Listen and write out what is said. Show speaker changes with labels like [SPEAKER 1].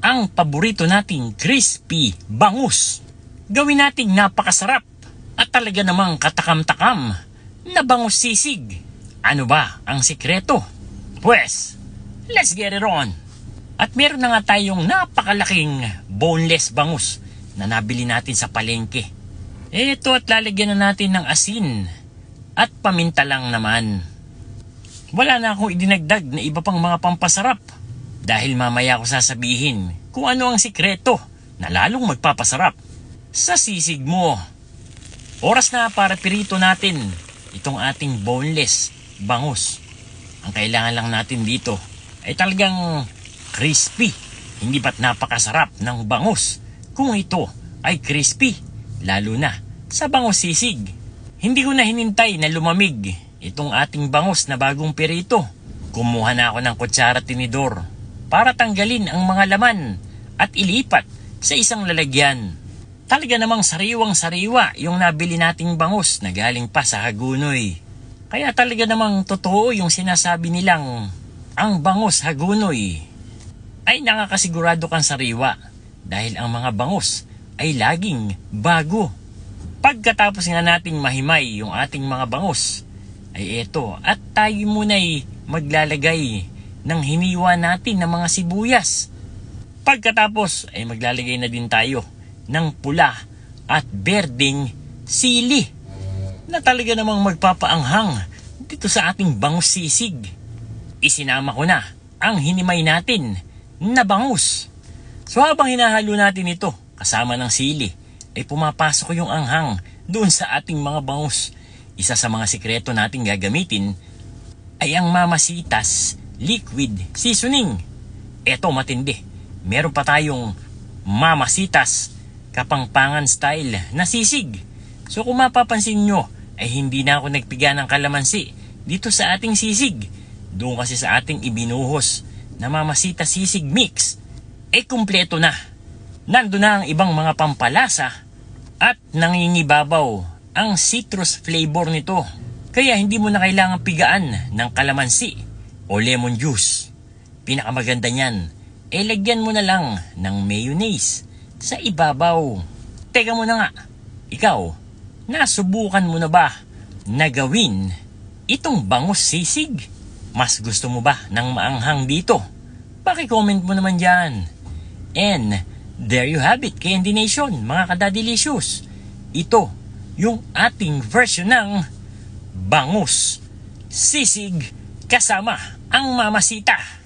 [SPEAKER 1] ang paborito nating crispy bangus. Gawin nating napakasarap at talaga namang katakam-takam na bangus sisig. Ano ba ang sikreto? Pues, let's get it on! At meron na nga tayong napakalaking boneless bangus na nabili natin sa palengke. Ito, at lalagyan na natin ng asin at paminta lang naman. Wala na akong idinagdag na iba pang mga pampasarap dahil mamaya ko sasabihin kung ano ang sikreto na lalong magpapasarap sa sisig mo. Oras na para pirito natin itong ating boneless bangus. Ang kailangan lang natin dito ay talagang crispy. Hindi ba't napakasarap ng bangus kung ito ay crispy, lalo na sa bangus sisig. Hindi ko na hinintay na lumamig itong ating bangus na bagong pirito. Kumuha na ako ng kutsara tinidor para tanggalin ang mga laman at ilipat sa isang lalagyan. Talaga namang sariwang-sariwa yung nabili nating bangus na galing pa sa Hagunoy. Kaya talaga namang totoo yung sinasabi nilang ang bangus Hagunoy ay nakakasigurado kang sariwa dahil ang mga bangus ay laging bago. Pagkatapos nga nating mahimay yung ating mga bangus, ay eto, at tayo muna'y maglalagay ng hiniwa natin ng mga sibuyas. Pagkatapos ay maglalagay na din tayo ng pula at berdeng sili na talaga namang magpapaanghang dito sa ating bangus sisig. Isinama ko na ang hinimay natin na bangus. So habang hinahalo natin ito kasama ng sili, ay pumapasok yung anghang doon sa ating mga bangus. Isa sa mga sikreto nating gagamitin ay ang Mamasitas liquid seasoning. Eto, matindi. Meron pa tayong Mamasitas Kapangpangan style na sisig. So kung mapapansin nyo, ay hindi na ako nagpiga ng kalamansi dito sa ating sisig. Doon kasi sa ating ibinuhos na Mamasitas sisig mix, ay kumpleto na. Nandun na ang ibang mga pampalasa at nangingibabaw ang citrus flavor nito. Kaya hindi mo na kailangang pigaan ng kalamansi o lemon juice. Pinakamaganda niyan, lagyan mo na lang ng mayonnaise sa ibabaw. Teka muna nga, ikaw, nasubukan mo na ba na gawin itong bangus sisig? Mas gusto mo ba ng maanghang dito? Paki-comment mo naman dyan. And there you have it, Candy Nation, mga kadadilicious. Ito yung ating version ng bangus sisig kasama ang Mamasita.